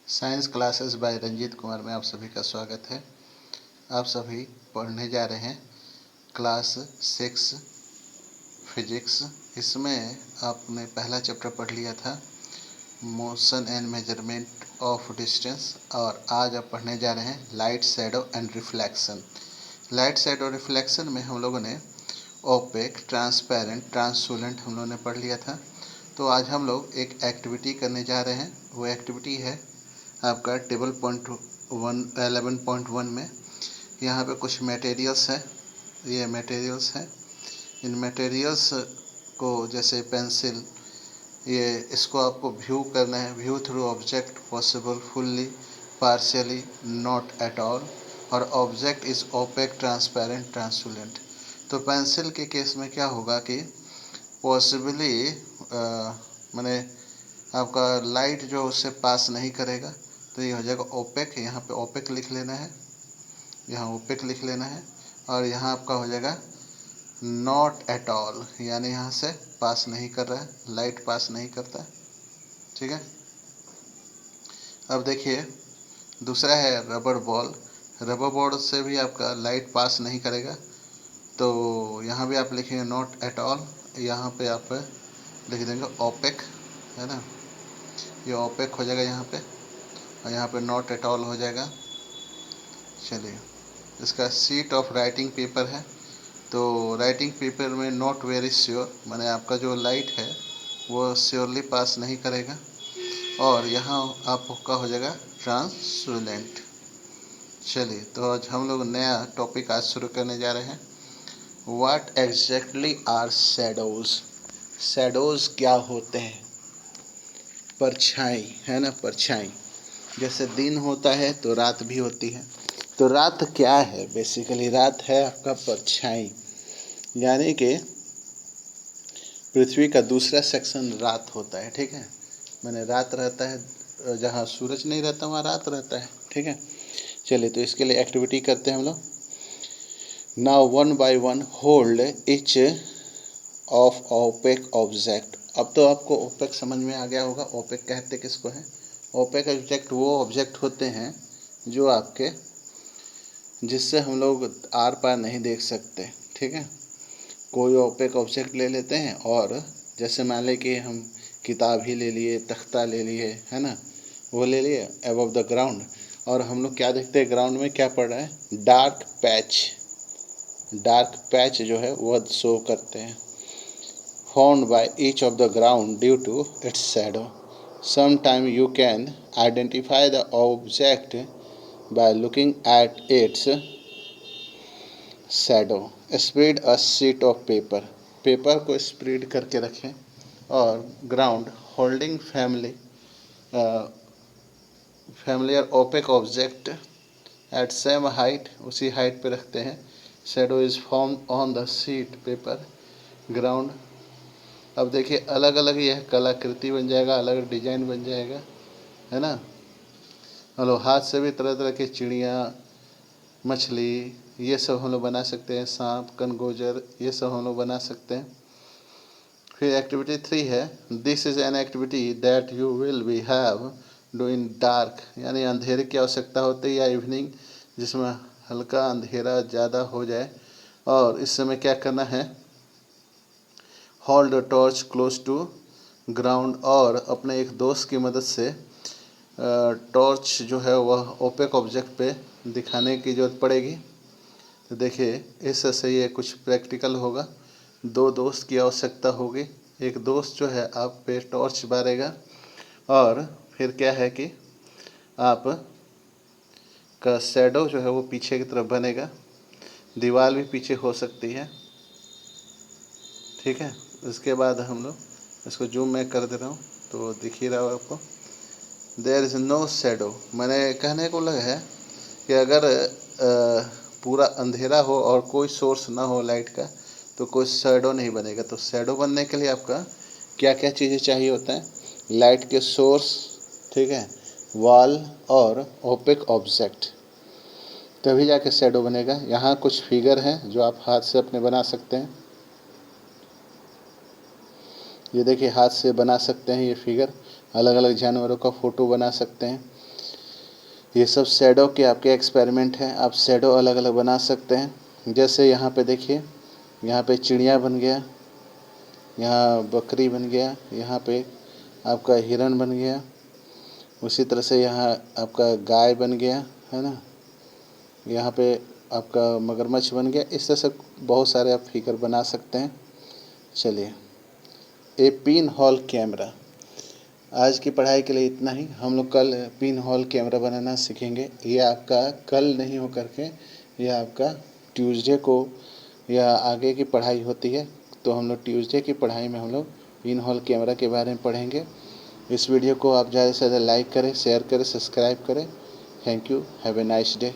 Science classes by Ranjit Kumar में आप सभी का स्वागत है। आप सभी पढ़ने जा रहे हैं क्लास 6 फिजिक्स। इसमें आपने पहला चैप्टर पढ़ लिया था, motion and measurement of distance, और आज आप पढ़ने जा रहे हैं light, shadow and reflection. Light, shadow, reflection में हम लोगों ने ओपेक, ट्रांसपेरेंट, ट्रांसलूसेंट हम लोगों ने पढ़ लिया था। तो आज हम लोग एक एक्टिविटी करने जा रहे हैं। वो एक्टिविटी है आपका टेबल पॉइंट 11.1 में। यहाँ पे कुछ मटेरियल्स है, ये मटेरियल्स हैं। इन मटेरियल्स को जैसे पेंसिल, ये इसको आपको व्यू करना है। View through object possible fully, partially, not at all, और object is opaque, transparent, translucent. तो पेंसिल के केस में क्या होगा कि पॉसिबली माने आपका लाइट जो उससे पास नहीं करेगा, तो ये हो जाएगा ओपेक। यहाँ पे ओपेक लिख लेना है, यहाँ ओपेक लिख लेना है। और यहाँ आपका हो जाएगा नॉट एट ऑल, यानी यहाँ से पास नहीं कर रहा है, लाइट पास नहीं करता है। ठीक है। अब देखिए दूसरा है रबर बॉल। रबर बॉल से भी आपका लाइट पास नहीं करेगा, तो यहाँ भी आप लिखेंगे नॉट एट ऑल, यहाँ पे आप लिख देंगे ओपेक, है ना। ये ओपेक हो जाएगा यहाँ पे, और यहाँ पे नॉट एट ऑल हो जाएगा। चलिए, इसका शीट ऑफ राइटिंग पेपर है, तो राइटिंग पेपर में नॉट वेरी श्योर, माने आपका जो लाइट है वो श्योरली पास नहीं करेगा। और यहाँ आपका हो जाएगा ट्रांसलूसेंट। चलिए, तो आज हम लोग नया टॉपिक आज शुरू करने जा रहे हैं। What exactly are shadows. Shadows क्या होते हैं? परछाई, है ना, परछाई। जैसे दिन होता है तो रात भी होती है। तो रात क्या है? बेसिकली रात है आपका परछाई, यानी कि पृथ्वी का दूसरा सेक्शन रात होता है। ठीक है, मैंने रात रहता है, जहाँ सूरज नहीं रहता वहाँ रात रहता है। ठीक है। चलिए, तो इसके लिए एक्टिविटी करते हैं हम लोग। Now 1 by 1 hold each of opaque object. अब तो आपको ओपेक समझ में आ गया होगा। ओपेक कहते किसको है? ओपेक ऑब्जेक्ट वो ऑब्जेक्ट होते हैं जो आपके, जिससे हम लोग आर पार नहीं देख सकते। ठीक है। कोई ओपेक ऑब्जेक्ट ले लेते हैं, और जैसे मान लें कि हम किताब ही ले लिए, तख्ता ले लिए, है ना, वो ले लिए अबव द ग्राउंड, और हम लोग क्या देखते हैं ग्राउंड में क्या पड़ रहा है? Dark patch. डार्क पैच जो है वो शो करते हैं। Found by each of the ground due to its shadow. Sometime you can identify the object by looking at its shadow. Spread a sheet of paper. Paper को spread करके रखें, और ground holding familiar opaque object at same height, उसी height पे रखते हैं। Shadow is form on the sheet paper ground. अब देखिए अलग अलग यह कलाकृति बन जाएगा, अलग डिजाइन बन जाएगा, है ना। हेलो, हाथ से भी तरह तरह के चिड़िया, मछली, ये सब हम लोग बना सकते हैं। सांप, कनगोजर, ये सब हम लोग बना सकते हैं। फिर एक्टिविटी 3 है, this is an activity that you will be have do in dark, यानी अंधेरे की आवश्यकता होती है, या इवनिंग, जिसमें हल्का अंधेरा ज़्यादा हो जाए। और इस समय क्या करना है? Hold torch close to ground, और अपने एक दोस्त की मदद से टॉर्च जो है वह ओपेक ऑब्जेक्ट पे दिखाने की ज़रूरत पड़ेगी। तो देखिए इससे ये कुछ प्रैक्टिकल होगा। 2 दोस्त की आवश्यकता होगी। एक दोस्त जो है आप पे टॉर्च बारेगा, और फिर क्या है कि आप का शैडो जो है वो पीछे की तरफ बनेगा। दीवार भी पीछे हो सकती है। ठीक है। उसके बाद हम लोग इसको जूम में कर दे रहा हूँ, तो दिख ही रहा हो आपको। देयर इज़ नो शैडो, मैंने कहने को लगा है कि अगर पूरा अंधेरा हो और कोई सोर्स ना हो लाइट का, तो कोई शैडो नहीं बनेगा। तो शैडो बनने के लिए आपका क्या क्या चीज़ें चाहिए होता है? लाइट के सोर्स, ठीक है, वॉल और ओपेक ऑब्जेक्ट, तभी जाके शैडो बनेगा। यहाँ कुछ फिगर हैं जो आप हाथ से अपने बना सकते हैं। ये देखिए हाथ से बना सकते हैं ये फिगर। अलग अलग जानवरों का फ़ोटो बना सकते हैं। ये सब शैडो के आपके एक्सपेरिमेंट हैं। आप शैडो अलग अलग बना सकते हैं। जैसे यहाँ पे देखिए, यहाँ पे चिड़िया बन गया, यहाँ बकरी बन गया, यहाँ पे आपका हिरन बन गया, उसी तरह से यहाँ आपका गाय बन गया, है ना, यहाँ पे आपका मगरमच्छ बन गया। इस तरह से बहुत सारे आप फिगर बना सकते हैं। चलिए, ए पिन होल कैमरा। आज की पढ़ाई के लिए इतना ही। हम लोग कल पिन होल कैमरा बनाना सीखेंगे। ये आपका कल नहीं हो करके, ये आपका ट्यूसडे को या आगे की पढ़ाई होती है, तो हम लोग ट्यूसडे की पढ़ाई में हम लोग पिन होल कैमरा के बारे में पढ़ेंगे। इस वीडियो को आप ज़्यादा से ज़्यादा लाइक करें, शेयर करें, सब्सक्राइब करें। Thank you. Have a nice day.